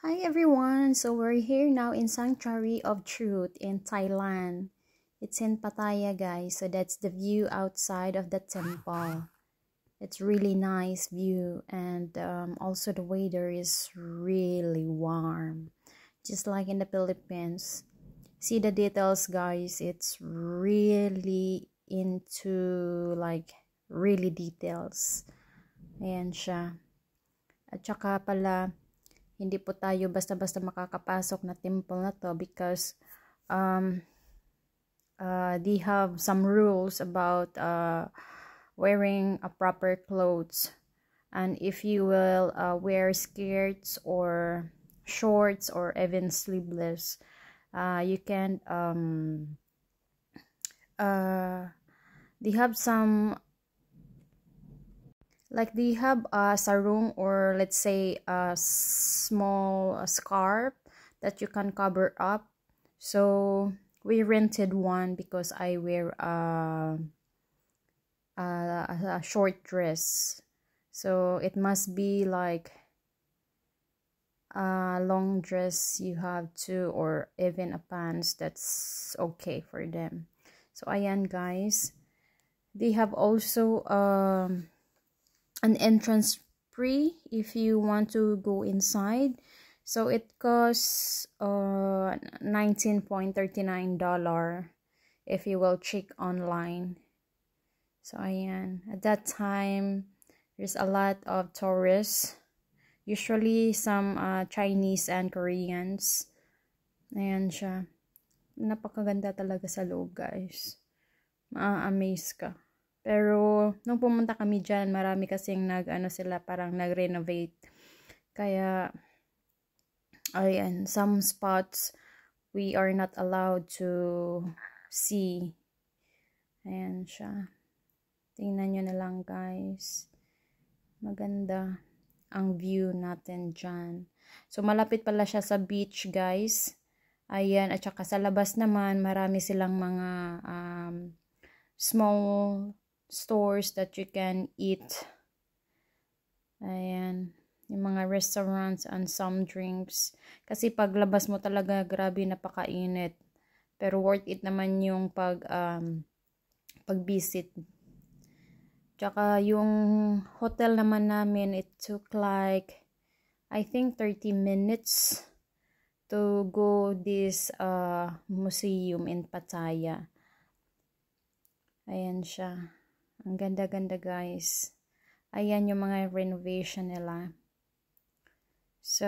Hi everyone, so we're here now in Sanctuary of Truth in Thailand. It's in Pattaya, guys, so that's the view outside of the temple. It's really nice view, and also the weather is really warm, just like in the Philippines. See the details, guys. It's really into like really details. Ayan siya. At saka pala, hindi po tayo basta-basta makakapasok na temple na to because they have some rules about wearing a proper clothes, and if you will wear skirts or shorts or even sleeveless, you can they have some, like they have a sarong, or let's say a small scarf that you can cover up. So we rented one because I wear a short dress, so it must be like a long dress you have to, or even a pants that's okay for them. So ayan guys, they have also an entrance free if you want to go inside. So it costs $19.39 if you will check online. So ayan, at that time there's a lot of tourists, usually some Chinese and Koreans. Ayan siya, napakaganda talaga sa loob guys, ma-amaze ka. Pero nung pumunta kami dyan, marami kasing parang nag-renovate. Kaya ayan, some spots we are not allowed to see. Ayan siya. Tingnan nyo na lang guys. Maganda ang view natin dyan. So malapit pala siya sa beach guys. Ayan, at saka sa labas naman, marami silang mga small stores that you can eat. Ayan, yung mga restaurants and some drinks. Kasi paglabas mo talaga, grabe napakainit. Pero worth it naman yung pag-visit. Tsaka yung hotel naman namin, it took like, I think 30 minutes to go this museum in Pattaya. Ayan siya. Ang ganda-ganda guys. Ayan yung mga renovation nila. So